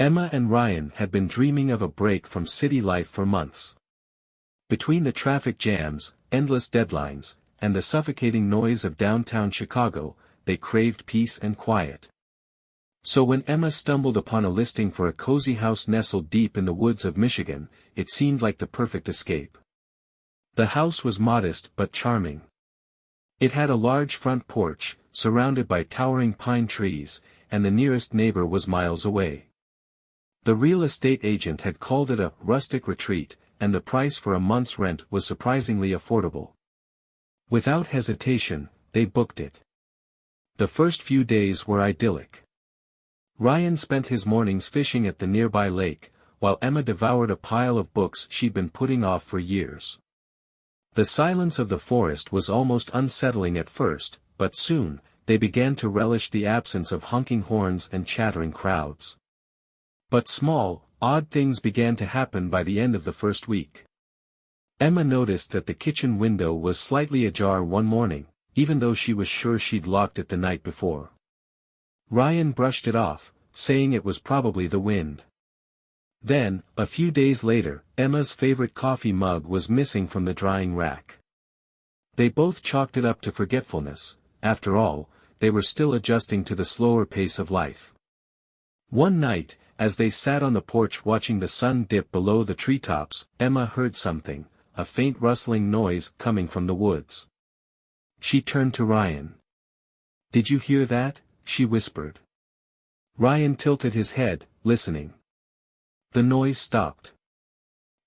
Emma and Ryan had been dreaming of a break from city life for months. Between the traffic jams, endless deadlines, and the suffocating noise of downtown Chicago, they craved peace and quiet. So when Emma stumbled upon a listing for a cozy house nestled deep in the woods of Michigan, it seemed like the perfect escape. The house was modest but charming. It had a large front porch, surrounded by towering pine trees, and the nearest neighbor was miles away. The real estate agent had called it a rustic retreat, and the price for a month's rent was surprisingly affordable. Without hesitation, they booked it. The first few days were idyllic. Ryan spent his mornings fishing at the nearby lake, while Emma devoured a pile of books she'd been putting off for years. The silence of the forest was almost unsettling at first, but soon, they began to relish the absence of honking horns and chattering crowds. But small, odd things began to happen by the end of the first week. Emma noticed that the kitchen window was slightly ajar one morning, even though she was sure she'd locked it the night before. Ryan brushed it off, saying it was probably the wind. Then, a few days later, Emma's favorite coffee mug was missing from the drying rack. They both chalked it up to forgetfulness. After all, they were still adjusting to the slower pace of life. One night, as they sat on the porch watching the sun dip below the treetops, Emma heard something, a faint rustling noise coming from the woods. She turned to Ryan. "Did you hear that?" she whispered. Ryan tilted his head, listening. The noise stopped.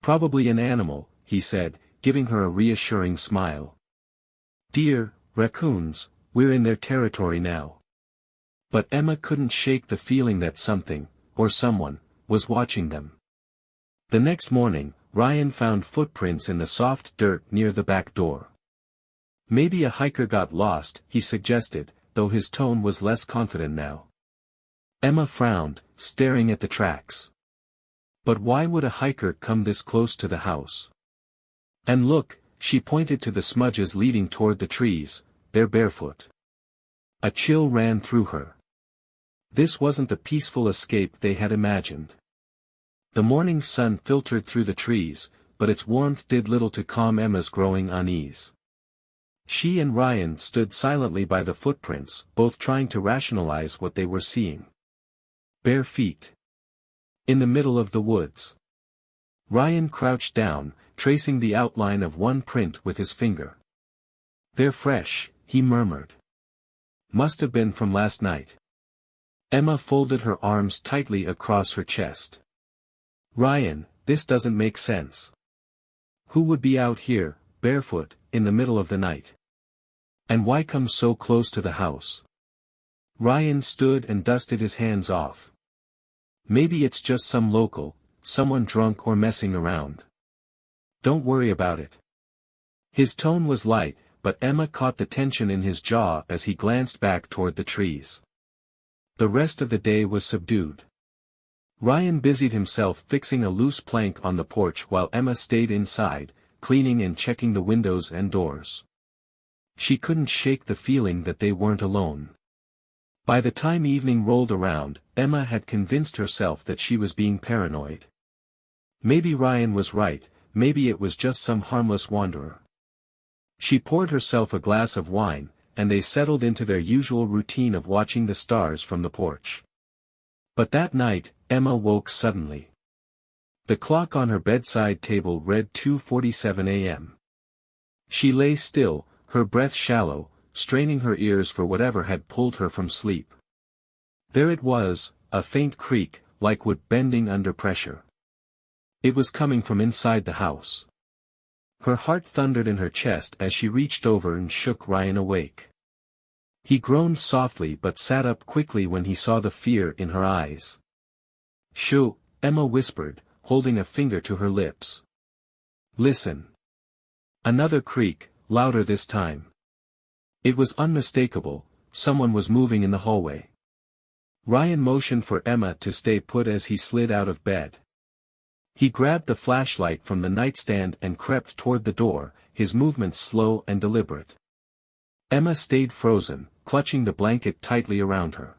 "Probably an animal," he said, giving her a reassuring smile. "Deer, raccoons, we're in their territory now." But Emma couldn't shake the feeling that something, or someone, was watching them. The next morning, Ryan found footprints in the soft dirt near the back door. "Maybe a hiker got lost," he suggested, though his tone was less confident now. Emma frowned, staring at the tracks. But why would a hiker come this close to the house? "And look," she pointed to the smudges leading toward the trees, "they're barefoot." A chill ran through her. This wasn't the peaceful escape they had imagined. The morning sun filtered through the trees, but its warmth did little to calm Emma's growing unease. She and Ryan stood silently by the footprints, both trying to rationalize what they were seeing. Bare feet. In the middle of the woods. Ryan crouched down, tracing the outline of one print with his finger. "They're fresh," he murmured. "Must have been from last night." Emma folded her arms tightly across her chest. "Ryan, this doesn't make sense. Who would be out here, barefoot, in the middle of the night? And why come so close to the house?" Ryan stood and dusted his hands off. "Maybe it's just some local, someone drunk or messing around. Don't worry about it." His tone was light, but Emma caught the tension in his jaw as he glanced back toward the trees. The rest of the day was subdued. Ryan busied himself fixing a loose plank on the porch while Emma stayed inside, cleaning and checking the windows and doors. She couldn't shake the feeling that they weren't alone. By the time evening rolled around, Emma had convinced herself that she was being paranoid. Maybe Ryan was right, maybe it was just some harmless wanderer. She poured herself a glass of wine, and they settled into their usual routine of watching the stars from the porch. But that night, Emma woke suddenly. The clock on her bedside table read 2:47 a.m. She lay still, her breath shallow, straining her ears for whatever had pulled her from sleep. There it was, a faint creak, like wood bending under pressure. It was coming from inside the house. Her heart thundered in her chest as she reached over and shook Ryan awake. He groaned softly but sat up quickly when he saw the fear in her eyes. "Shoo," Emma whispered, holding a finger to her lips. "Listen." Another creak, louder this time. It was unmistakable, someone was moving in the hallway. Ryan motioned for Emma to stay put as he slid out of bed. He grabbed the flashlight from the nightstand and crept toward the door, his movements slow and deliberate. Emma stayed frozen, clutching the blanket tightly around her.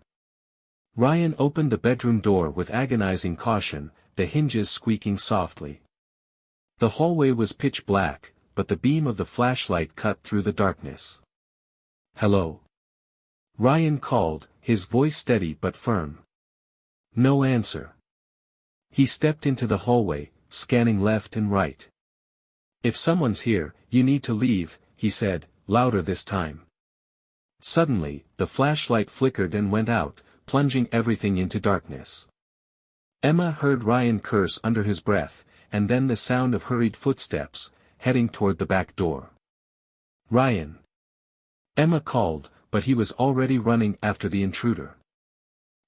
Ryan opened the bedroom door with agonizing caution, the hinges squeaking softly. The hallway was pitch black, but the beam of the flashlight cut through the darkness. "Hello?" Ryan called, his voice steady but firm. No answer. He stepped into the hallway, scanning left and right. "If someone's here, you need to leave," he said, louder this time. Suddenly, the flashlight flickered and went out, plunging everything into darkness. Emma heard Ryan curse under his breath, and then the sound of hurried footsteps, heading toward the back door. "Ryan!" Emma called, but he was already running after the intruder.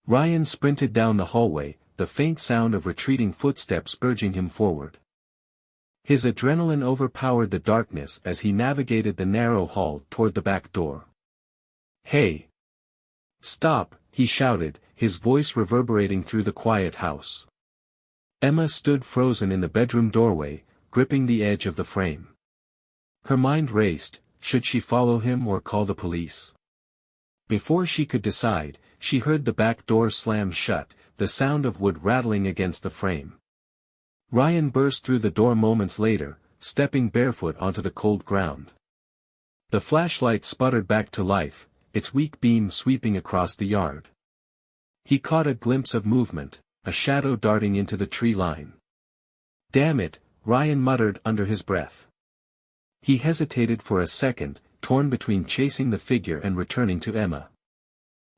Ryan sprinted down the hallway, the faint sound of retreating footsteps urging him forward. His adrenaline overpowered the darkness as he navigated the narrow hall toward the back door. "Hey! Stop!" he shouted, his voice reverberating through the quiet house. Emma stood frozen in the bedroom doorway, gripping the edge of the frame. Her mind raced, should she follow him or call the police? Before she could decide, she heard the back door slam shut, the sound of wood rattling against the frame. Ryan burst through the door moments later, stepping barefoot onto the cold ground. The flashlight sputtered back to life, its weak beam sweeping across the yard. He caught a glimpse of movement, a shadow darting into the tree line. "Damn it," Ryan muttered under his breath. He hesitated for a second, torn between chasing the figure and returning to Emma.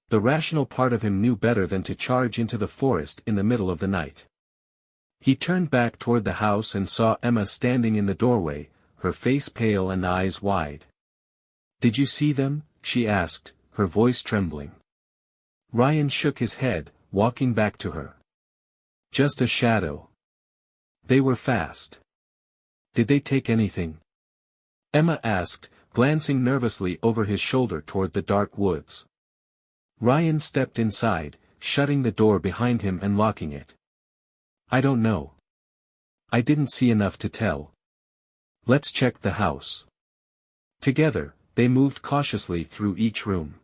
The rational part of him knew better than to charge into the forest in the middle of the night. He turned back toward the house and saw Emma standing in the doorway, her face pale and eyes wide. "Did you see them?" she asked, her voice trembling. Ryan shook his head, walking back to her. "Just a shadow. They were fast." "Did they take anything?" Emma asked, glancing nervously over his shoulder toward the dark woods. Ryan stepped inside, shutting the door behind him and locking it. "I don't know. I didn't see enough to tell. Let's check the house." Together, they moved cautiously through each room.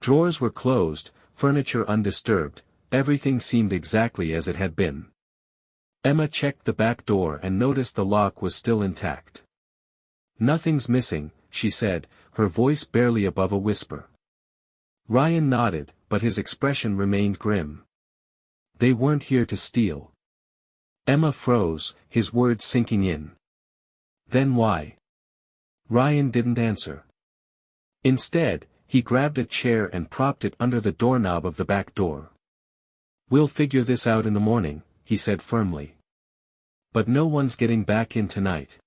Drawers were closed, furniture undisturbed, everything seemed exactly as it had been. Emma checked the back door and noticed the lock was still intact. "Nothing's missing," she said, her voice barely above a whisper. Ryan nodded, but his expression remained grim. "They weren't here to steal." Emma froze, his words sinking in. "Then why?" Ryan didn't answer. Instead, he grabbed a chair and propped it under the doorknob of the back door. "We'll figure this out in the morning," he said firmly. "But no one's getting back in tonight."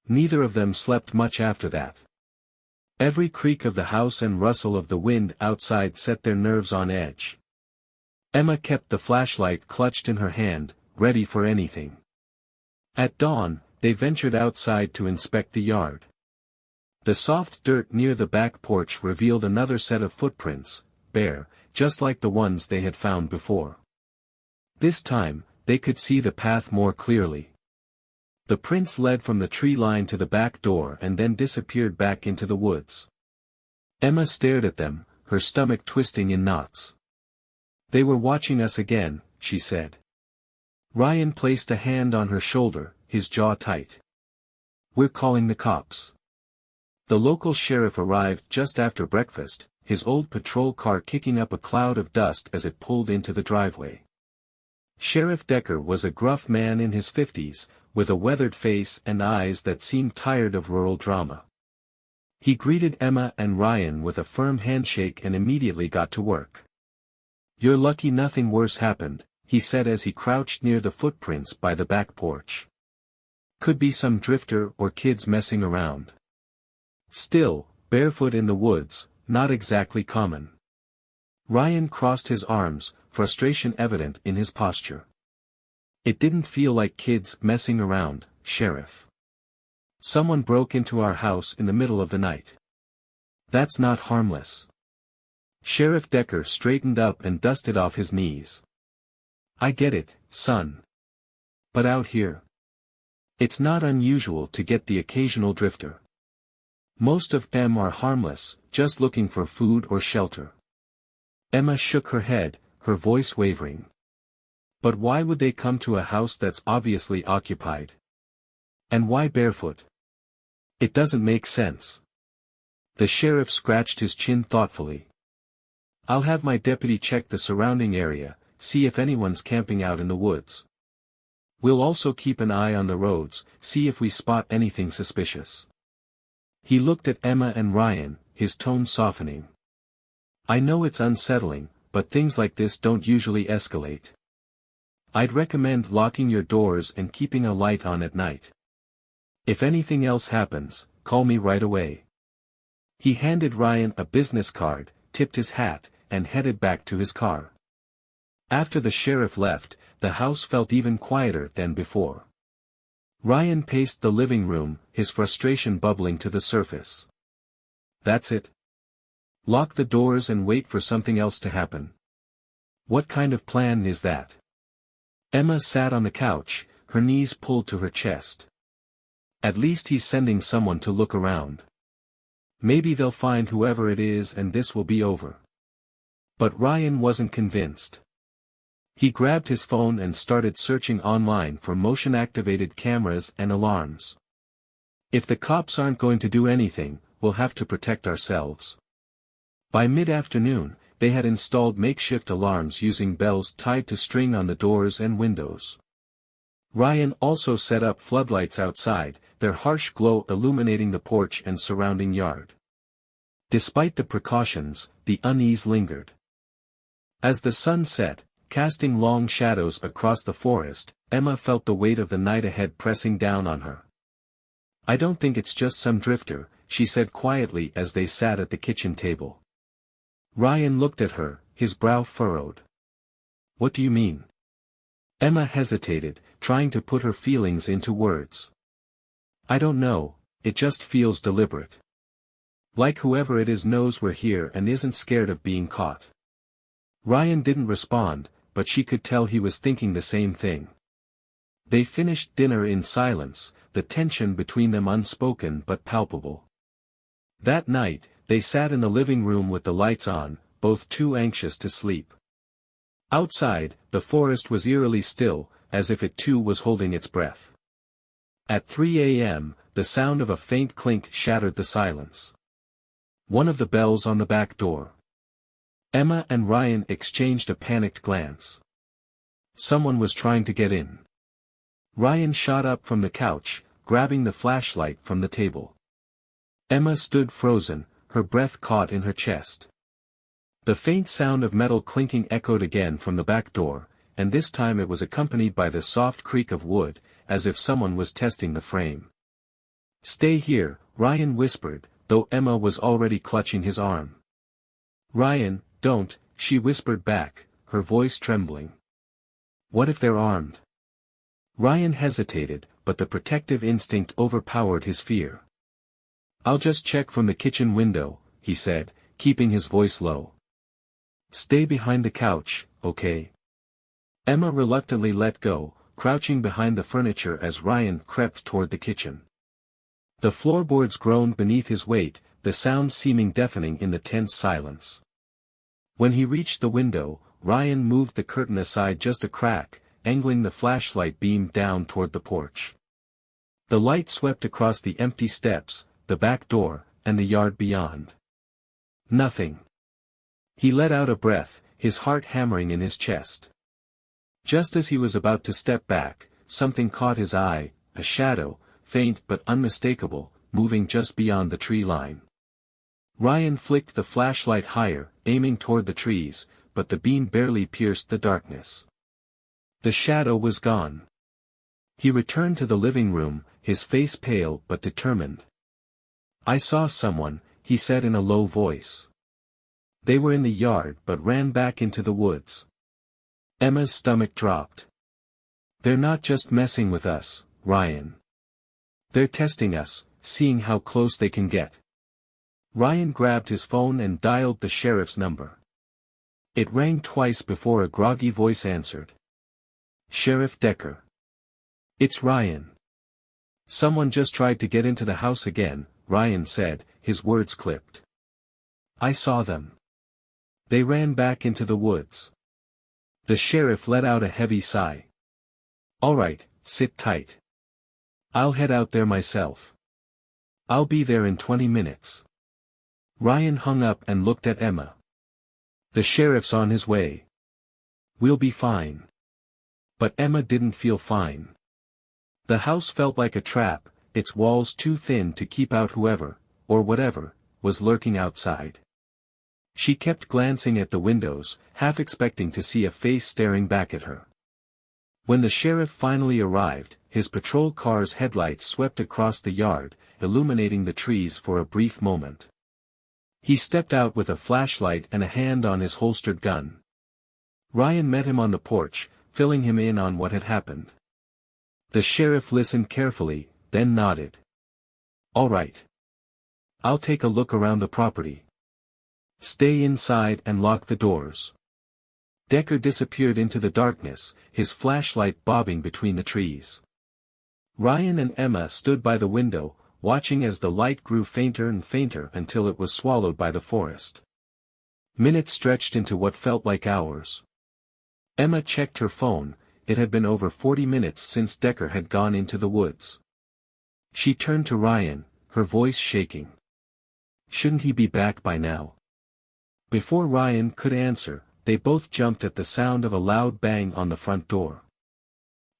Neither of them slept much after that. Every creak of the house and rustle of the wind outside set their nerves on edge. Emma kept the flashlight clutched in her hand, ready for anything. At dawn, they ventured outside to inspect the yard. The soft dirt near the back porch revealed another set of footprints, bare, just like the ones they had found before. This time, they could see the path more clearly. The prints led from the tree line to the back door and then disappeared back into the woods. Emma stared at them, her stomach twisting in knots. "They were watching us again," she said. Ryan placed a hand on her shoulder, his jaw tight. "We're calling the cops." The local sheriff arrived just after breakfast, his old patrol car kicking up a cloud of dust as it pulled into the driveway. Sheriff Decker was a gruff man in his 50s, with a weathered face and eyes that seemed tired of rural drama. He greeted Emma and Ryan with a firm handshake and immediately got to work. "You're lucky nothing worse happened," he said as he crouched near the footprints by the back porch. "Could be some drifter or kids messing around. Still, barefoot in the woods, not exactly common." Ryan crossed his arms, frustration evident in his posture. "It didn't feel like kids messing around, Sheriff. Someone broke into our house in the middle of the night. That's not harmless." Sheriff Decker straightened up and dusted off his knees. "I get it, son. But out here, it's not unusual to get the occasional drifter. Most of them are harmless, just looking for food or shelter. Emma shook her head, her voice wavering. But why would they come to a house that's obviously occupied? And why barefoot? It doesn't make sense. The sheriff scratched his chin thoughtfully. I'll have my deputy check the surrounding area, see if anyone's camping out in the woods. We'll also keep an eye on the roads, see if we spot anything suspicious. He looked at Emma and Ryan, his tone softening. I know it's unsettling, but things like this don't usually escalate. I'd recommend locking your doors and keeping a light on at night. If anything else happens, call me right away. He handed Ryan a business card, tipped his hat, and headed back to his car. After the sheriff left, the house felt even quieter than before. Ryan paced the living room, his frustration bubbling to the surface. That's it. Lock the doors and wait for something else to happen. What kind of plan is that? Emma sat on the couch, her knees pulled to her chest. At least he's sending someone to look around. Maybe they'll find whoever it is and this will be over. But Ryan wasn't convinced. He grabbed his phone and started searching online for motion-activated cameras and alarms. If the cops aren't going to do anything, we'll have to protect ourselves. By mid-afternoon, they had installed makeshift alarms using bells tied to string on the doors and windows. Ryan also set up floodlights outside, their harsh glow illuminating the porch and surrounding yard. Despite the precautions, the unease lingered. As the sun set, casting long shadows across the forest, Emma felt the weight of the night ahead pressing down on her. I don't think it's just some drifter, she said quietly as they sat at the kitchen table. Ryan looked at her, his brow furrowed. What do you mean? Emma hesitated, trying to put her feelings into words. I don't know, it just feels deliberate. Like whoever it is knows we're here and isn't scared of being caught. Ryan didn't respond, but she could tell he was thinking the same thing. They finished dinner in silence, the tension between them unspoken but palpable. That night, they sat in the living room with the lights on, both too anxious to sleep. Outside, the forest was eerily still, as if it too was holding its breath. At 3 a.m., the sound of a faint clink shattered the silence. One of the bells on the back door. Emma and Ryan exchanged a panicked glance. Someone was trying to get in. Ryan shot up from the couch, grabbing the flashlight from the table. Emma stood frozen, her breath caught in her chest. The faint sound of metal clinking echoed again from the back door, and this time it was accompanied by the soft creak of wood, as if someone was testing the frame. Stay here, Ryan whispered, though Emma was already clutching his arm. Ryan, don't, she whispered back, her voice trembling. What if they're armed? Ryan hesitated, but the protective instinct overpowered his fear. I'll just check from the kitchen window, he said, keeping his voice low. Stay behind the couch, okay? Emma reluctantly let go, crouching behind the furniture as Ryan crept toward the kitchen. The floorboards groaned beneath his weight, the sound seeming deafening in the tense silence. When he reached the window, Ryan moved the curtain aside just a crack, angling the flashlight beam down toward the porch. The light swept across the empty steps, the back door, and the yard beyond. Nothing. He let out a breath, his heart hammering in his chest. Just as he was about to step back, something caught his eye, a shadow, faint but unmistakable, moving just beyond the tree line. Ryan flicked the flashlight higher, aiming toward the trees, but the beam barely pierced the darkness. The shadow was gone. He returned to the living room, his face pale but determined. I saw someone, he said in a low voice. They were in the yard but ran back into the woods. Emma's stomach dropped. They're not just messing with us, Ryan. They're testing us, seeing how close they can get. Ryan grabbed his phone and dialed the sheriff's number. It rang twice before a groggy voice answered. Sheriff Decker. It's Ryan. Someone just tried to get into the house again, Ryan said, his words clipped. I saw them. They ran back into the woods. The sheriff let out a heavy sigh. "All right, sit tight. I'll head out there myself. I'll be there in 20 minutes. Ryan hung up and looked at Emma. "The sheriff's on his way. We'll be fine." But Emma didn't feel fine. The house felt like a trap, its walls too thin to keep out whoever, or whatever, was lurking outside. She kept glancing at the windows, half expecting to see a face staring back at her. When the sheriff finally arrived, his patrol car's headlights swept across the yard, illuminating the trees for a brief moment. He stepped out with a flashlight and a hand on his holstered gun. Ryan met him on the porch, filling him in on what had happened. The sheriff listened carefully, then nodded. "All right. I'll take a look around the property. Stay inside and lock the doors." Decker disappeared into the darkness, his flashlight bobbing between the trees. Ryan and Emma stood by the window, watching as the light grew fainter and fainter until it was swallowed by the forest. Minutes stretched into what felt like hours. Emma checked her phone. It had been over 40 minutes since Decker had gone into the woods. She turned to Ryan, her voice shaking. "Shouldn't he be back by now?" Before Ryan could answer, they both jumped at the sound of a loud bang on the front door.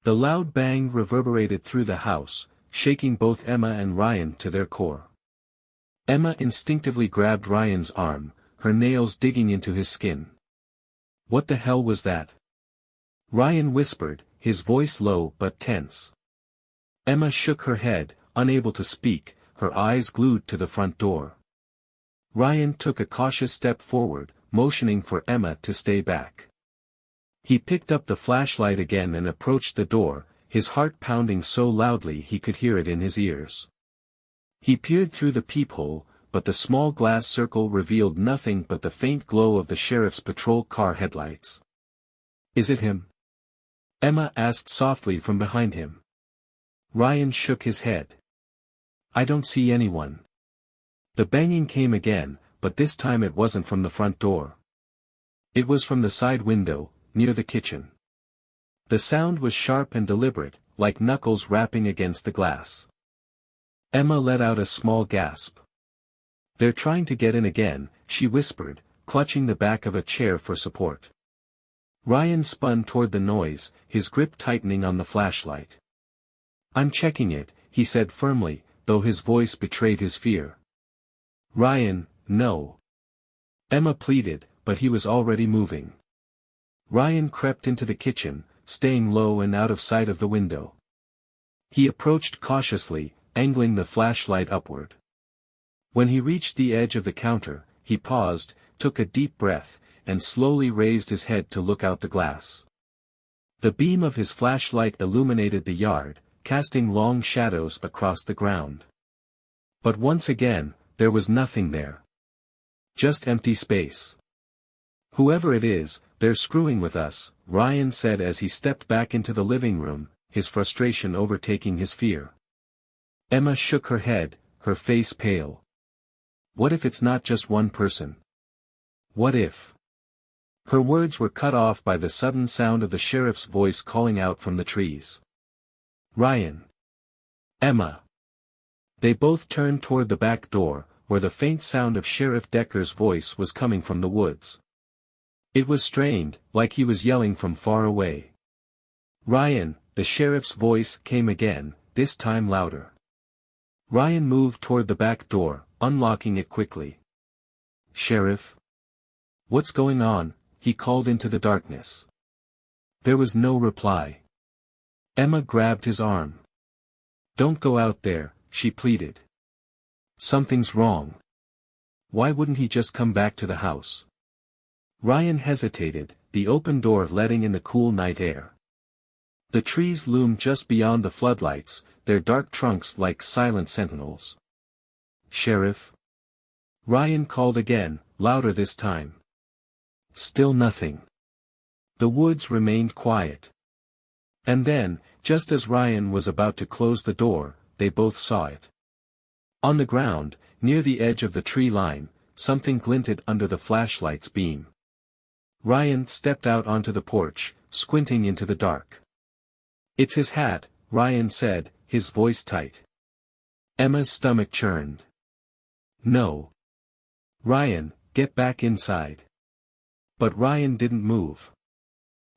The loud bang reverberated through the house, shaking both Emma and Ryan to their core. Emma instinctively grabbed Ryan's arm, her nails digging into his skin. "What the hell was that?" Ryan whispered, his voice low but tense. Emma shook her head, unable to speak, her eyes glued to the front door. Ryan took a cautious step forward, motioning for Emma to stay back. He picked up the flashlight again and approached the door, his heart pounding so loudly he could hear it in his ears. He peered through the peephole, but the small glass circle revealed nothing but the faint glow of the sheriff's patrol car headlights. "Is it him?" Emma asked softly from behind him. Ryan shook his head. "I don't see anyone." The banging came again, but this time it wasn't from the front door. It was from the side window, near the kitchen. The sound was sharp and deliberate, like knuckles rapping against the glass. Emma let out a small gasp. "They're trying to get in again," she whispered, clutching the back of a chair for support. Ryan spun toward the noise, his grip tightening on the flashlight. "I'm checking it," he said firmly, though his voice betrayed his fear. "Ryan, no." Emma pleaded, but he was already moving. Ryan crept into the kitchen, staying low and out of sight of the window. He approached cautiously, angling the flashlight upward. When he reached the edge of the counter, he paused, took a deep breath, and slowly raised his head to look out the glass. The beam of his flashlight illuminated the yard, casting long shadows across the ground. But once again, there was nothing there. Just empty space. "Whoever it is, they're screwing with us," Ryan said as he stepped back into the living room, his frustration overtaking his fear. Emma shook her head, her face pale. "What if it's not just one person? What if?" Her words were cut off by the sudden sound of the sheriff's voice calling out from the trees. "Ryan! Emma!" They both turned toward the back door, where the faint sound of Sheriff Decker's voice was coming from the woods. It was strained, like he was yelling from far away. "Ryan!" The sheriff's voice came again, this time louder. Ryan moved toward the back door, unlocking it quickly. "Sheriff? What's going on?" he called into the darkness. There was no reply. Emma grabbed his arm. "Don't go out there," she pleaded. "Something's wrong. Why wouldn't he just come back to the house?" Ryan hesitated, the open door letting in the cool night air. The trees loomed just beyond the floodlights, their dark trunks like silent sentinels. "Sheriff?" Ryan called again, louder this time. Still nothing. The woods remained quiet. And then, just as Ryan was about to close the door, they both saw it. On the ground, near the edge of the tree line, something glinted under the flashlight's beam. Ryan stepped out onto the porch, squinting into the dark. "It's his hat," Ryan said, his voice tight. Emma's stomach churned. "No. Ryan, get back inside." But Ryan didn't move.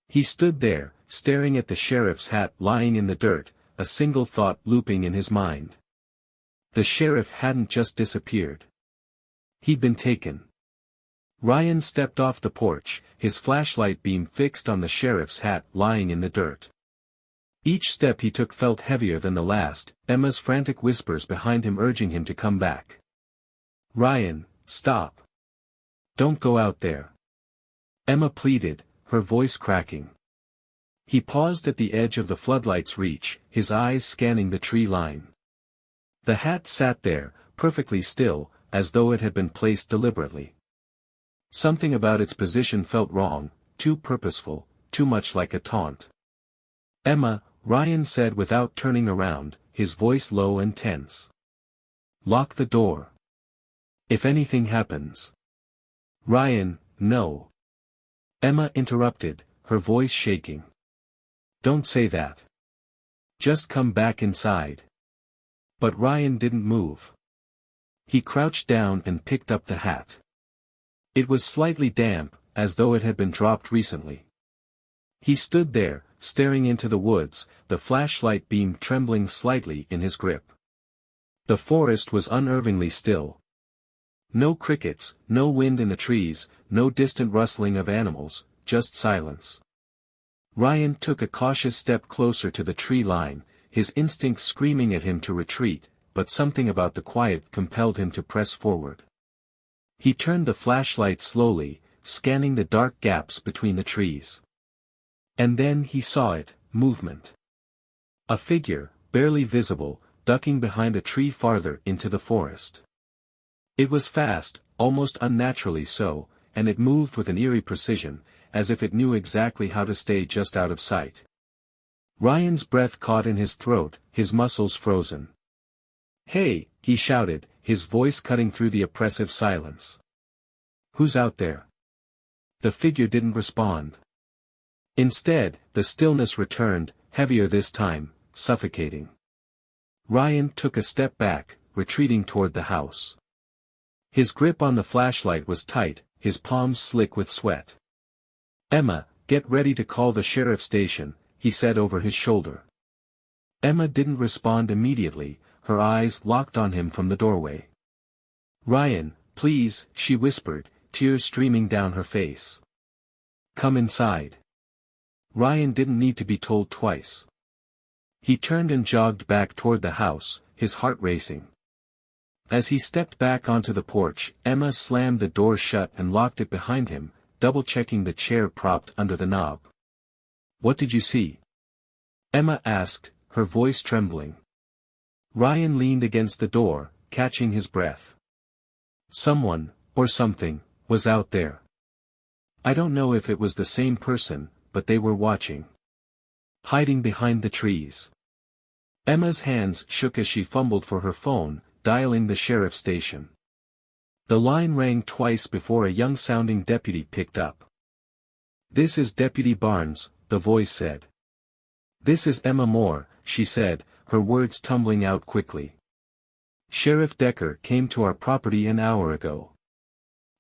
He stood there, staring at the sheriff's hat lying in the dirt, a single thought looping in his mind. The sheriff hadn't just disappeared. He'd been taken. Ryan stepped off the porch, his flashlight beam fixed on the sheriff's hat lying in the dirt. Each step he took felt heavier than the last, Emma's frantic whispers behind him urging him to come back. "Ryan, stop. Don't go out there." Emma pleaded, her voice cracking. He paused at the edge of the floodlight's reach, his eyes scanning the tree line. The hat sat there, perfectly still, as though it had been placed deliberately. Something about its position felt wrong, too purposeful, too much like a taunt. "Emma," Ryan said without turning around, his voice low and tense. "Lock the door. If anything happens." "Ryan, no." Emma interrupted, her voice shaking. "Don't say that. Just come back inside." But Ryan didn't move. He crouched down and picked up the hat. It was slightly damp, as though it had been dropped recently. He stood there, staring into the woods, the flashlight beam trembling slightly in his grip. The forest was unnervingly still. No crickets, no wind in the trees, no distant rustling of animals, just silence. Ryan took a cautious step closer to the tree line, his instincts screaming at him to retreat, but something about the quiet compelled him to press forward. He turned the flashlight slowly, scanning the dark gaps between the trees. And then he saw it, movement. A figure, barely visible, ducking behind a tree farther into the forest. It was fast, almost unnaturally so, and it moved with an eerie precision, as if it knew exactly how to stay just out of sight. Ryan's breath caught in his throat, his muscles frozen. "Hey," he shouted, his voice cutting through the oppressive silence. "Who's out there?" The figure didn't respond. Instead, the stillness returned, heavier this time, suffocating. Ryan took a step back, retreating toward the house. His grip on the flashlight was tight, his palms slick with sweat. "Emma, get ready to call the sheriff station," he said over his shoulder. Emma didn't respond immediately, her eyes locked on him from the doorway. "Ryan, please," she whispered, tears streaming down her face. "Come inside." Ryan didn't need to be told twice. He turned and jogged back toward the house, his heart racing. As he stepped back onto the porch, Emma slammed the door shut and locked it behind him, double-checking the chair propped under the knob. "What did you see?" Emma asked, her voice trembling. Ryan leaned against the door, catching his breath. "Someone, or something, was out there. I don't know if it was the same person, but they were watching. Hiding behind the trees." Emma's hands shook as she fumbled for her phone, dialing the sheriff's station. The line rang twice before a young-sounding deputy picked up. "This is Deputy Barnes," the voice said. "This is Emma Moore," she said, her words tumbling out quickly. "Sheriff Decker came to our property an hour ago.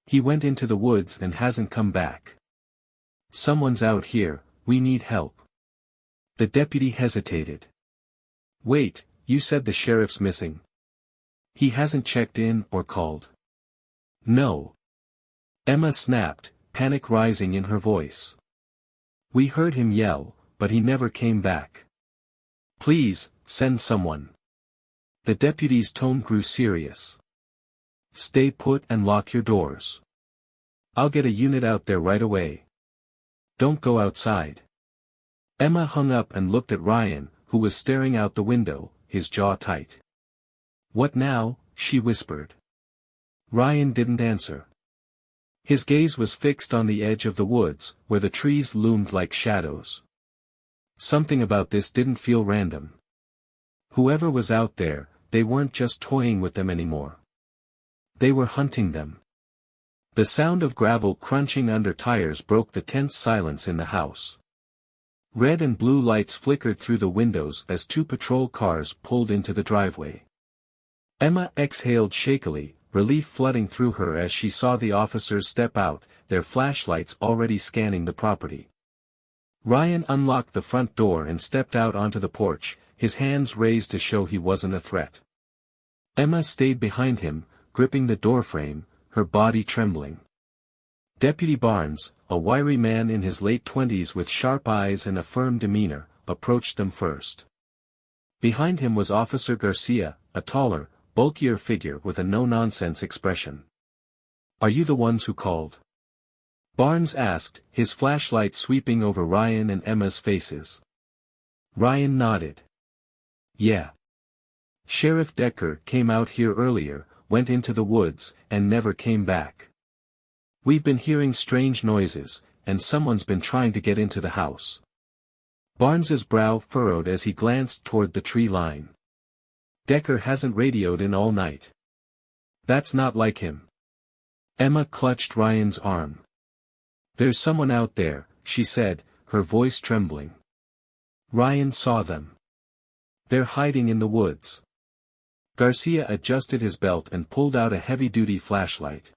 He went into the woods and hasn't come back. Someone's out here, we need help." The deputy hesitated. "Wait, you said the sheriff's missing. He hasn't checked in or called." "No." Emma snapped, panic rising in her voice. "We heard him yell, but he never came back. Please, send someone." The deputy's tone grew serious. "Stay put and lock your doors. I'll get a unit out there right away. Don't go outside." Emma hung up and looked at Ryan, who was staring out the window, his jaw tight. "What now?" she whispered. Ryan didn't answer. His gaze was fixed on the edge of the woods, where the trees loomed like shadows. Something about this didn't feel random. Whoever was out there, they weren't just toying with them anymore. They were hunting them. The sound of gravel crunching under tires broke the tense silence in the house. Red and blue lights flickered through the windows as two patrol cars pulled into the driveway. Emma exhaled shakily, relief flooding through her as she saw the officers step out, their flashlights already scanning the property. Ryan unlocked the front door and stepped out onto the porch, his hands raised to show he wasn't a threat. Emma stayed behind him, gripping the doorframe, her body trembling. Deputy Barnes, a wiry man in his late 20s with sharp eyes and a firm demeanor, approached them first. Behind him was Officer Garcia, a taller, bulkier figure with a no-nonsense expression. "Are you the ones who called?" Barnes asked, his flashlight sweeping over Ryan and Emma's faces. Ryan nodded. "Yeah. Sheriff Decker came out here earlier, went into the woods, and never came back. We've been hearing strange noises, and someone's been trying to get into the house." Barnes's brow furrowed as he glanced toward the tree line. "Decker hasn't radioed in all night. That's not like him." Emma clutched Ryan's arm. "There's someone out there," she said, her voice trembling. Ryan saw them. "They're hiding in the woods." Garcia adjusted his belt and pulled out a heavy-duty flashlight.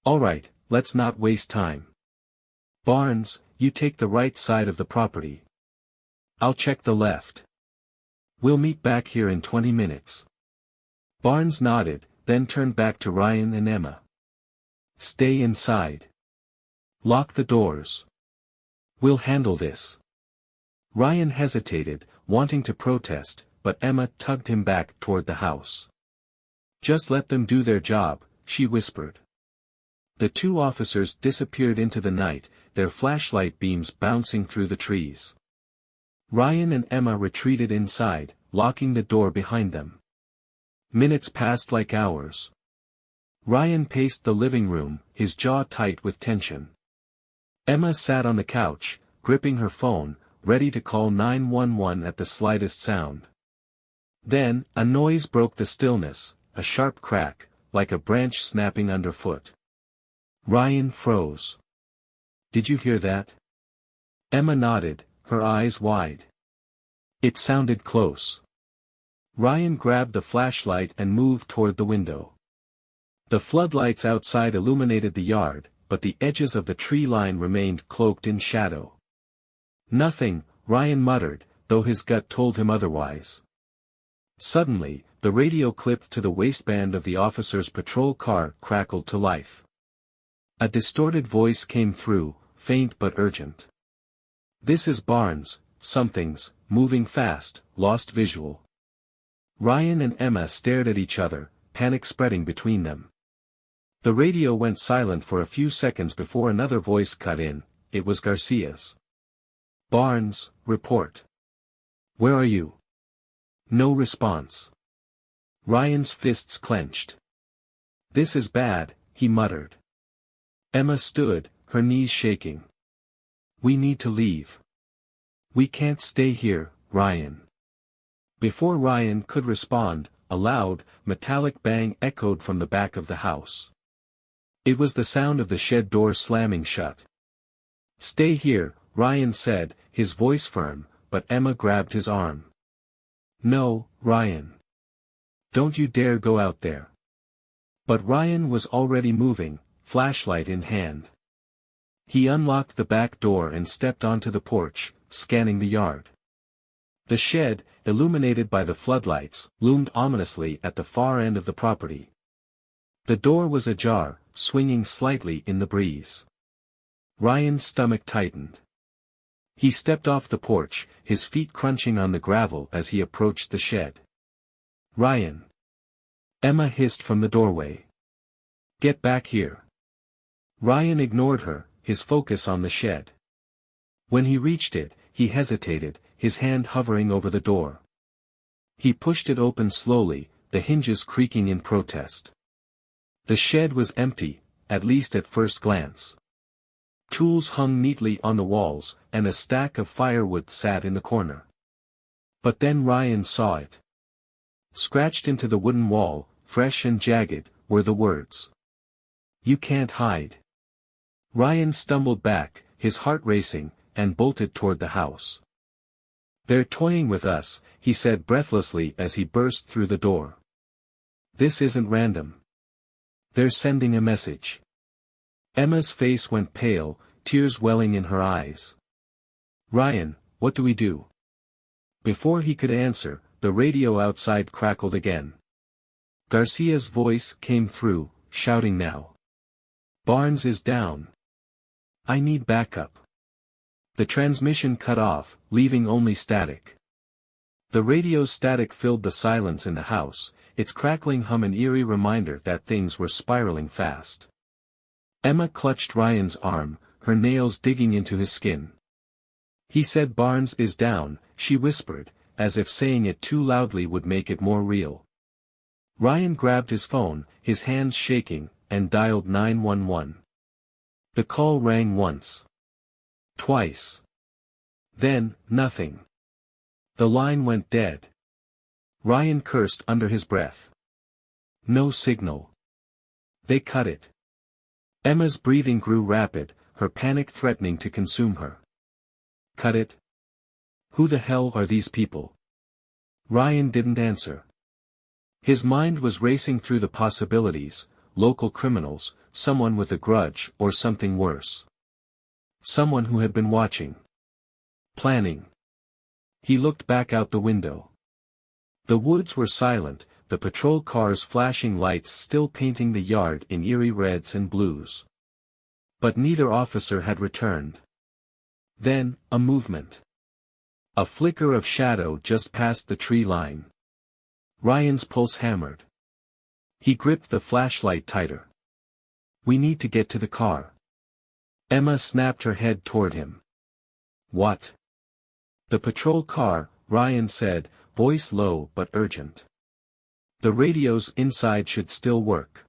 "All right, let's not waste time. Barnes, you take the right side of the property. I'll check the left. We'll meet back here in 20 minutes. Barnes nodded, then turned back to Ryan and Emma. "Stay inside. Lock the doors. We'll handle this." Ryan hesitated, wanting to protest, but Emma tugged him back toward the house. "Just let them do their job," she whispered. The two officers disappeared into the night, their flashlight beams bouncing through the trees. Ryan and Emma retreated inside, locking the door behind them. Minutes passed like hours. Ryan paced the living room, his jaw tight with tension. Emma sat on the couch, gripping her phone, ready to call 911 at the slightest sound. Then, a noise broke the stillness, a sharp crack, like a branch snapping underfoot. Ryan froze. "Did you hear that?" Emma nodded, her eyes wide. "It sounded close." Ryan grabbed the flashlight and moved toward the window. The floodlights outside illuminated the yard, but the edges of the tree line remained cloaked in shadow. "Nothing," Ryan muttered, though his gut told him otherwise. Suddenly, the radio clipped to the waistband of the officer's patrol car crackled to life. A distorted voice came through, faint but urgent. "This is Barnes, something's moving fast, lost visual." Ryan and Emma stared at each other, panic spreading between them. The radio went silent for a few seconds before another voice cut in. It was Garcia's. "Barnes, report. Where are you?" No response. Ryan's fists clenched. "This is bad," he muttered. Emma stood, her knees shaking. "We need to leave. We can't stay here, Ryan." Before Ryan could respond, a loud, metallic bang echoed from the back of the house. It was the sound of the shed door slamming shut. "Stay here," Ryan said, his voice firm, but Emma grabbed his arm. "No, Ryan. Don't you dare go out there." But Ryan was already moving, flashlight in hand. He unlocked the back door and stepped onto the porch, scanning the yard. The shed, illuminated by the floodlights, loomed ominously at the far end of the property. The door was ajar, swinging slightly in the breeze. Ryan's stomach tightened. He stepped off the porch, his feet crunching on the gravel as he approached the shed. "Ryan!" Emma hissed from the doorway. "Get back here." Ryan ignored her, his focus on the shed. When he reached it, he hesitated, his hand hovering over the door. He pushed it open slowly, the hinges creaking in protest. The shed was empty, at least at first glance. Tools hung neatly on the walls, and a stack of firewood sat in the corner. But then Ryan saw it. Scratched into the wooden wall, fresh and jagged, were the words. You can't hide. Ryan stumbled back, his heart racing, and bolted toward the house. They're toying with us, he said breathlessly as he burst through the door. This isn't random. They're sending a message. Emma's face went pale, tears welling in her eyes. Ryan, what do we do? Before he could answer, the radio outside crackled again. Garcia's voice came through, shouting now. Barnes is down. I need backup. The transmission cut off, leaving only static. The radio's static filled the silence in the house, its crackling hum an eerie reminder that things were spiraling fast. Emma clutched Ryan's arm, her nails digging into his skin. He said Barnes is down, she whispered, as if saying it too loudly would make it more real. Ryan grabbed his phone, his hands shaking, and dialed 911. The call rang once. Twice. Then, nothing. The line went dead. Ryan cursed under his breath. No signal. They cut it. Emma's breathing grew rapid, her panic threatening to consume her. Cut it? Who the hell are these people? Ryan didn't answer. His mind was racing through the possibilities, local criminals, someone with a grudge or something worse. Someone who had been watching. Planning. He looked back out the window. The woods were silent, the patrol cars' flashing lights still painting the yard in eerie reds and blues. But neither officer had returned. Then, a movement. A flicker of shadow just past the tree line. Ryan's pulse hammered. He gripped the flashlight tighter. We need to get to the car. Emma snapped her head toward him. What? The patrol car, Ryan said, voice low but urgent. The radios inside should still work.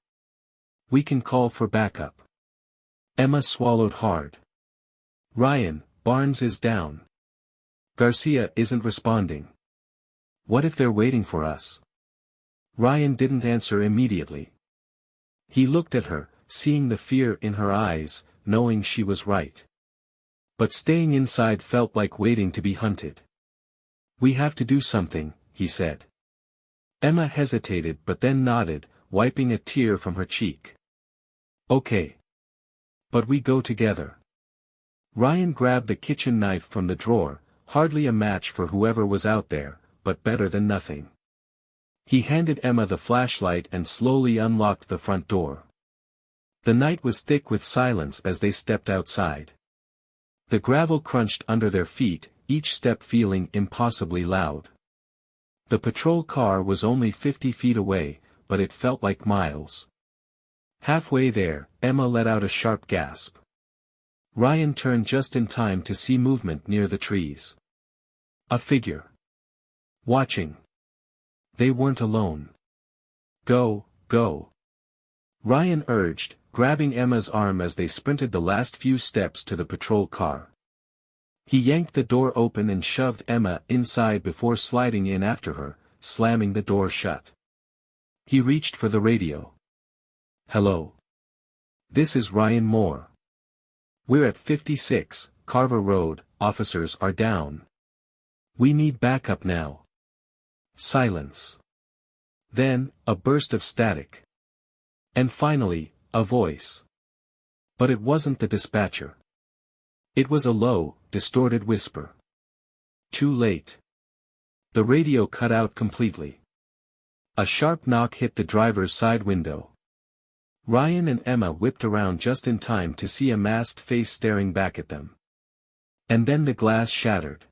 We can call for backup. Emma swallowed hard. Ryan, Barnes is down. Garcia isn't responding. What if they're waiting for us? Ryan didn't answer immediately. He looked at her, seeing the fear in her eyes, knowing she was right. But staying inside felt like waiting to be hunted. We have to do something, he said. Emma hesitated but then nodded, wiping a tear from her cheek. Okay. But we go together. Ryan grabbed the kitchen knife from the drawer, hardly a match for whoever was out there, but better than nothing. He handed Emma the flashlight and slowly unlocked the front door. The night was thick with silence as they stepped outside. The gravel crunched under their feet, each step feeling impossibly loud. The patrol car was only 50 feet away, but it felt like miles. Halfway there, Emma let out a sharp gasp. Ryan turned just in time to see movement near the trees. A figure. Watching. They weren't alone. Go, go. Ryan urged, grabbing Emma's arm as they sprinted the last few steps to the patrol car. He yanked the door open and shoved Emma inside before sliding in after her, slamming the door shut. He reached for the radio. Hello. This is Ryan Moore. We're at 56, Carver Road, officers are down. We need backup now. Silence. Then, a burst of static. And finally, a voice. But it wasn't the dispatcher. It was a low, distorted whisper. Too late. The radio cut out completely. A sharp knock hit the driver's side window. Ryan and Emma whipped around just in time to see a masked face staring back at them. And then the glass shattered.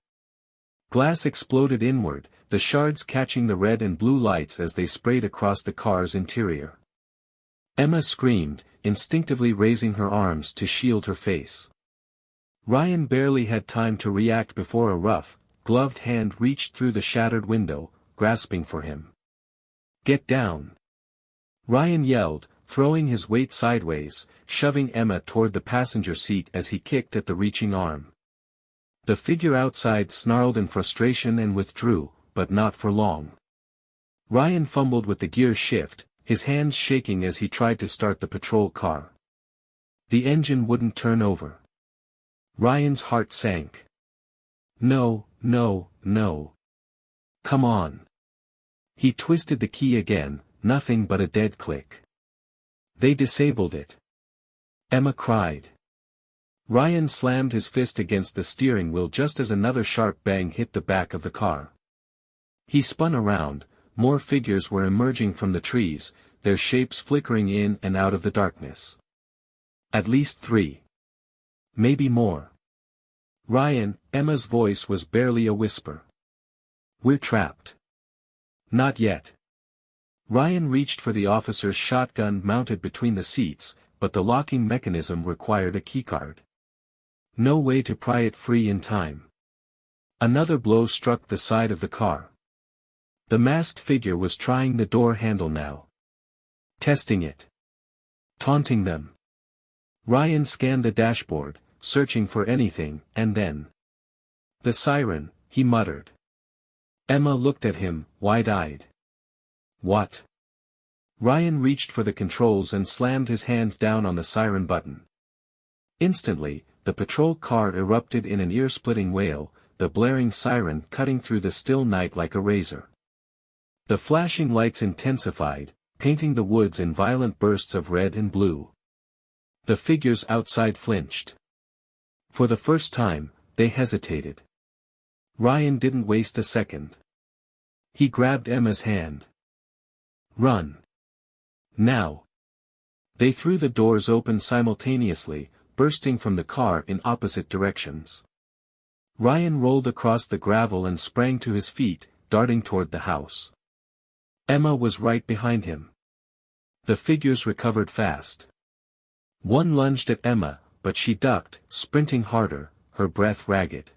Glass exploded inward, the shards catching the red and blue lights as they sprayed across the car's interior. Emma screamed, instinctively raising her arms to shield her face. Ryan barely had time to react before a rough, gloved hand reached through the shattered window, grasping for him. Get down! Ryan yelled, throwing his weight sideways, shoving Emma toward the passenger seat as he kicked at the reaching arm. The figure outside snarled in frustration and withdrew, but not for long. Ryan fumbled with the gear shift, his hands shaking as he tried to start the patrol car. The engine wouldn't turn over. Ryan's heart sank. No, no, no. Come on. He twisted the key again, nothing but a dead click. They disabled it. Emma cried. Ryan slammed his fist against the steering wheel just as another sharp bang hit the back of the car. He spun around, more figures were emerging from the trees, their shapes flickering in and out of the darkness. At least 3. Maybe more. Ryan, Emma's voice was barely a whisper. We're trapped. Not yet. Ryan reached for the officer's shotgun mounted between the seats, but the locking mechanism required a keycard. No way to pry it free in time. Another blow struck the side of the car. The masked figure was trying the door handle now. Testing it. Taunting them. Ryan scanned the dashboard, searching for anything, and then. The siren, he muttered. Emma looked at him, wide-eyed. What? Ryan reached for the controls and slammed his hand down on the siren button. Instantly, the patrol car erupted in an ear-splitting wail, the blaring siren cutting through the still night like a razor. The flashing lights intensified, painting the woods in violent bursts of red and blue. The figures outside flinched. For the first time, they hesitated. Ryan didn't waste a second. He grabbed Emma's hand. Run. Now. They threw the doors open simultaneously, bursting from the car in opposite directions. Ryan rolled across the gravel and sprang to his feet, darting toward the house. Emma was right behind him. The figures recovered fast. One lunged at Emma, but she ducked, sprinting harder, her breath ragged.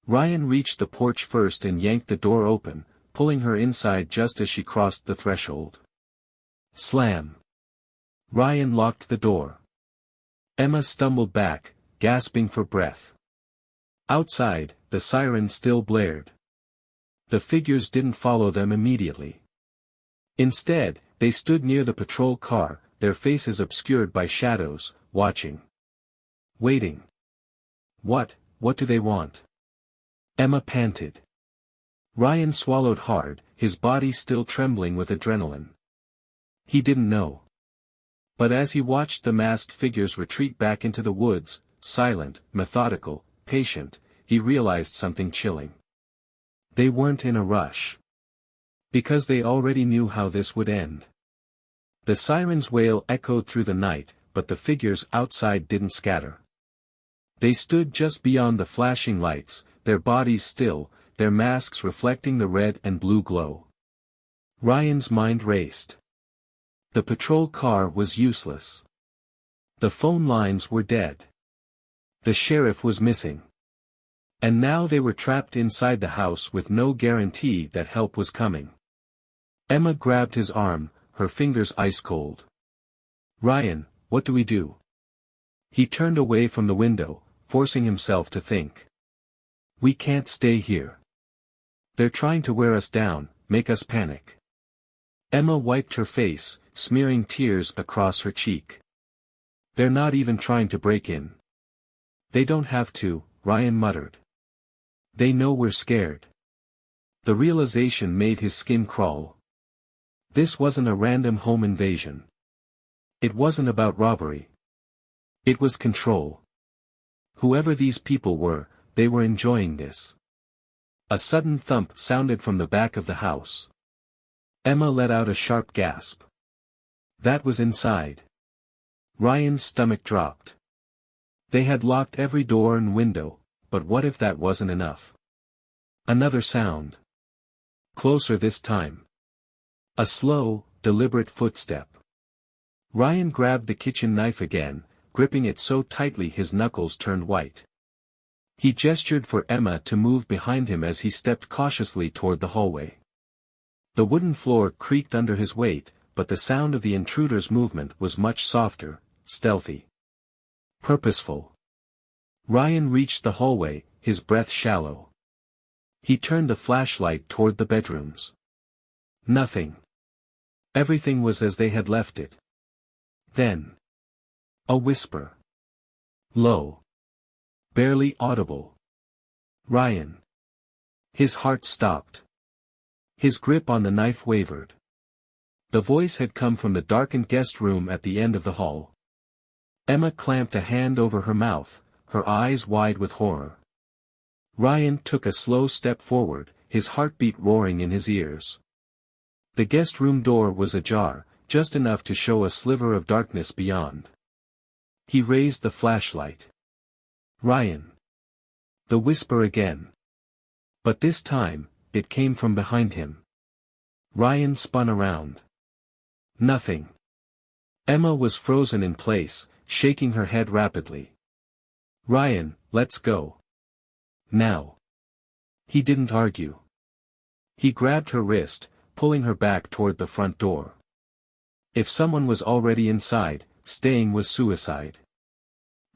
Ryan reached the porch first and yanked the door open, pulling her inside just as she crossed the threshold. Slam. Ryan locked the door. Emma stumbled back, gasping for breath. Outside, the siren still blared. The figures didn't follow them immediately. Instead, they stood near the patrol car, their faces obscured by shadows, watching. Waiting. What do they want? Emma panted. Ryan swallowed hard, his body still trembling with adrenaline. He didn't know. But as he watched the masked figures retreat back into the woods, silent, methodical, patient, he realized something chilling. They weren't in a rush. Because they already knew how this would end. The siren's wail echoed through the night, but the figures outside didn't scatter. They stood just beyond the flashing lights, their bodies still, their masks reflecting the red and blue glow. Ryan's mind raced. The patrol car was useless. The phone lines were dead. The sheriff was missing. And now they were trapped inside the house with no guarantee that help was coming. Emma grabbed his arm, her fingers ice-cold. Ryan, what do we do? He turned away from the window, forcing himself to think. We can't stay here. They're trying to wear us down, make us panic. Emma wiped her face, smearing tears across her cheek. They're not even trying to break in. They don't have to, Ryan muttered. They know we're scared. The realization made his skin crawl. This wasn't a random home invasion. It wasn't about robbery. It was control. Whoever these people were, they were enjoying this. A sudden thump sounded from the back of the house. Emma let out a sharp gasp. That was inside. Ryan's stomach dropped. They had locked every door and window, but what if that wasn't enough? Another sound. Closer this time. A slow, deliberate footstep. Ryan grabbed the kitchen knife again, gripping it so tightly his knuckles turned white. He gestured for Emma to move behind him as he stepped cautiously toward the hallway. The wooden floor creaked under his weight, but the sound of the intruder's movement was much softer, stealthy. Purposeful. Ryan reached the hallway, his breath shallow. He turned the flashlight toward the bedrooms. Nothing. Everything was as they had left it. Then. A whisper. Low. Barely audible. Ryan. His heart stopped. His grip on the knife wavered. The voice had come from the darkened guest room at the end of the hall. Emma clamped a hand over her mouth, her eyes wide with horror. Ryan took a slow step forward, his heartbeat roaring in his ears. The guest room door was ajar, just enough to show a sliver of darkness beyond. He raised the flashlight. Ryan. The whisper again. But this time, it came from behind him. Ryan spun around. Nothing. Emma was frozen in place, shaking her head rapidly. Ryan, let's go. Now. He didn't argue. He grabbed her wrist, pulling her back toward the front door. If someone was already inside, staying was suicide.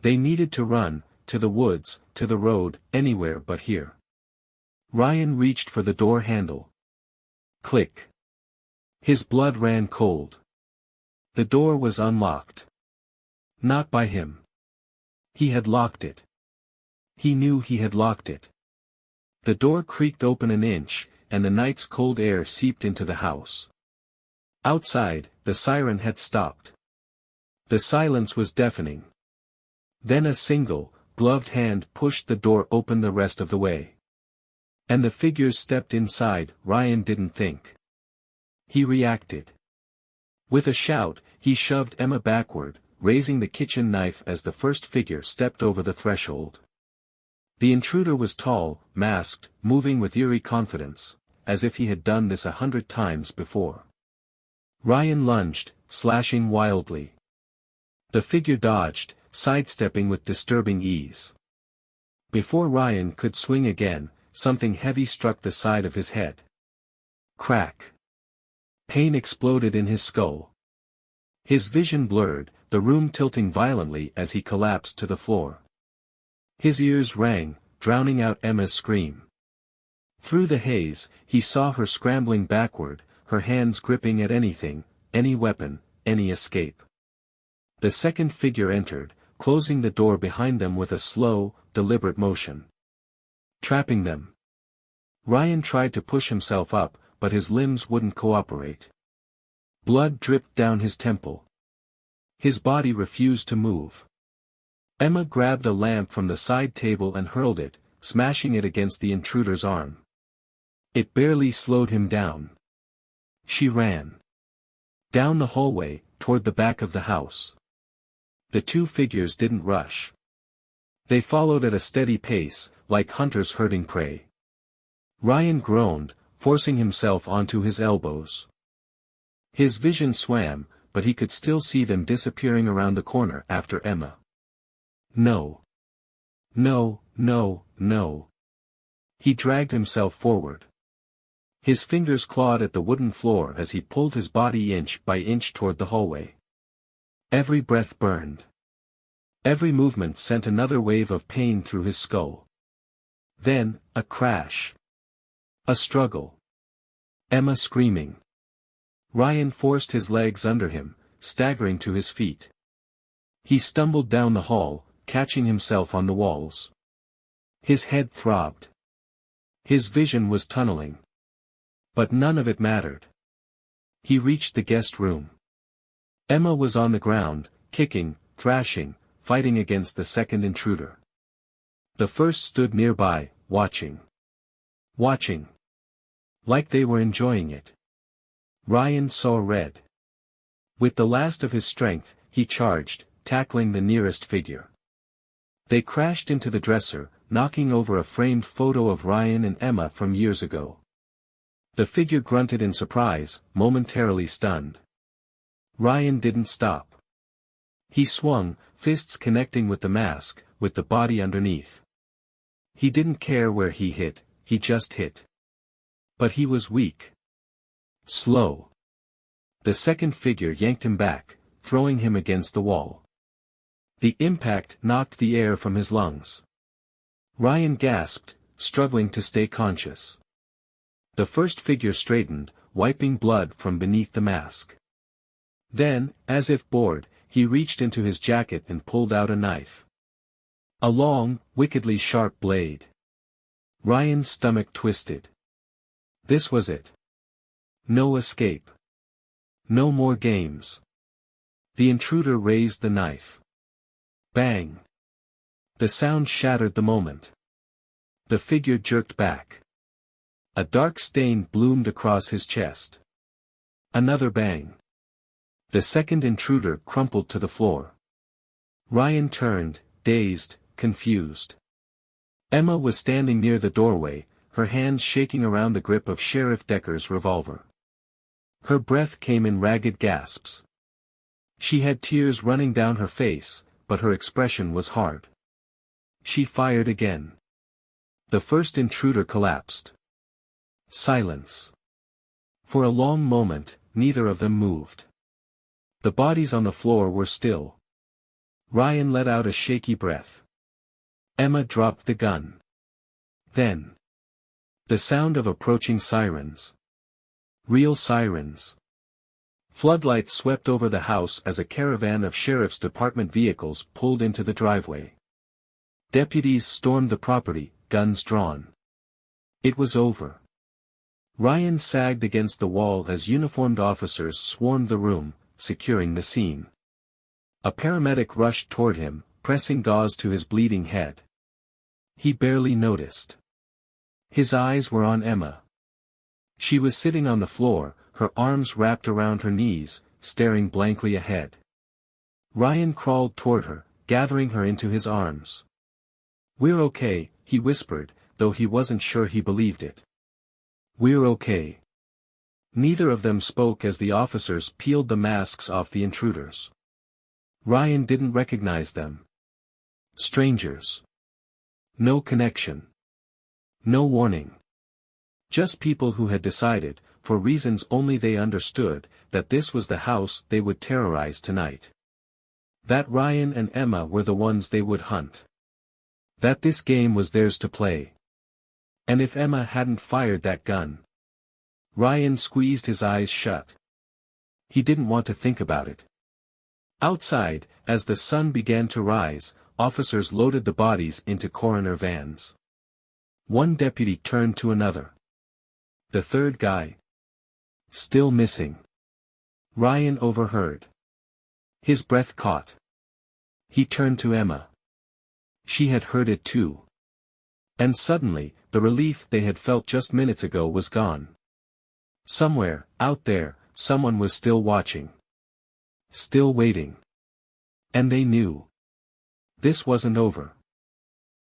They needed to run, to the woods, to the road, anywhere but here. Ryan reached for the door handle. Click. His blood ran cold. The door was unlocked. Not by him. He had locked it. He knew he had locked it. The door creaked open an inch, and the night's cold air seeped into the house. Outside, the siren had stopped. The silence was deafening. Then a single, gloved hand pushed the door open the rest of the way. And the figures stepped inside. Ryan didn't think. He reacted. With a shout, he shoved Emma backward, raising the kitchen knife as the first figure stepped over the threshold. The intruder was tall, masked, moving with eerie confidence, as if he had done this 100 times before. Ryan lunged, slashing wildly. The figure dodged, sidestepping with disturbing ease. Before Ryan could swing again, something heavy struck the side of his head. Crack. Pain exploded in his skull. His vision blurred, the room tilting violently as he collapsed to the floor. His ears rang, drowning out Emma's scream. Through the haze, he saw her scrambling backward, her hands gripping at anything, any weapon, any escape. The second figure entered, closing the door behind them with a slow, deliberate motion. Trapping them. Ryan tried to push himself up, but his limbs wouldn't cooperate. Blood dripped down his temple. His body refused to move. Emma grabbed a lamp from the side table and hurled it, smashing it against the intruder's arm. It barely slowed him down. She ran. Down the hallway, toward the back of the house. The two figures didn't rush. They followed at a steady pace, like hunters herding prey. Ryan groaned, forcing himself onto his elbows. His vision swam, but he could still see them disappearing around the corner after Emma. No. No, no, no. He dragged himself forward. His fingers clawed at the wooden floor as he pulled his body inch by inch toward the hallway. Every breath burned. Every movement sent another wave of pain through his skull. Then, a crash. A struggle. Emma screaming. Ryan forced his legs under him, staggering to his feet. He stumbled down the hall, catching himself on the walls. His head throbbed. His vision was tunneling. But none of it mattered. He reached the guest room. Emma was on the ground, kicking, thrashing, fighting against the second intruder. The first stood nearby, watching. Watching. Like they were enjoying it. Ryan saw red. With the last of his strength, he charged, tackling the nearest figure. They crashed into the dresser, knocking over a framed photo of Ryan and Emma from years ago. The figure grunted in surprise, momentarily stunned. Ryan didn't stop. He swung, fists connecting with the mask, with the body underneath. He didn't care where he hit, he just hit. But he was weak. Slow. The second figure yanked him back, throwing him against the wall. The impact knocked the air from his lungs. Ryan gasped, struggling to stay conscious. The first figure straightened, wiping blood from beneath the mask. Then, as if bored, he reached into his jacket and pulled out a knife. A long, wickedly sharp blade. Ryan's stomach twisted. This was it. No escape. No more games. The intruder raised the knife. Bang. The sound shattered the moment. The figure jerked back. A dark stain bloomed across his chest. Another bang. The second intruder crumpled to the floor. Ryan turned, dazed, confused. Emma was standing near the doorway, her hands shaking around the grip of Sheriff Decker's revolver. Her breath came in ragged gasps. She had tears running down her face, but her expression was hard. She fired again. The first intruder collapsed. Silence. For a long moment, neither of them moved. The bodies on the floor were still. Ryan let out a shaky breath. Emma dropped the gun. Then. The sound of approaching sirens. Real sirens. Floodlights swept over the house as a caravan of sheriff's department vehicles pulled into the driveway. Deputies stormed the property, guns drawn. It was over. Ryan sagged against the wall as uniformed officers swarmed the room, securing the scene. A paramedic rushed toward him, pressing gauze to his bleeding head. He barely noticed. His eyes were on Emma. She was sitting on the floor, her arms wrapped around her knees, staring blankly ahead. Ryan crawled toward her, gathering her into his arms. "We're okay," he whispered, though he wasn't sure he believed it. "We're okay." Neither of them spoke as the officers peeled the masks off the intruders. Ryan didn't recognize them. Strangers. No connection. No warning. Just people who had decided, for reasons only they understood, that this was the house they would terrorize tonight. That Ryan and Emma were the ones they would hunt. That this game was theirs to play. And if Emma hadn't fired that gun. Ryan squeezed his eyes shut. He didn't want to think about it. Outside, as the sun began to rise, officers loaded the bodies into coroner vans. One deputy turned to another. The third guy. Still missing. Ryan overheard. His breath caught. He turned to Emma. She had heard it too. And suddenly, the relief they had felt just minutes ago was gone. Somewhere, out there, someone was still watching. Still waiting. And they knew. This wasn't over.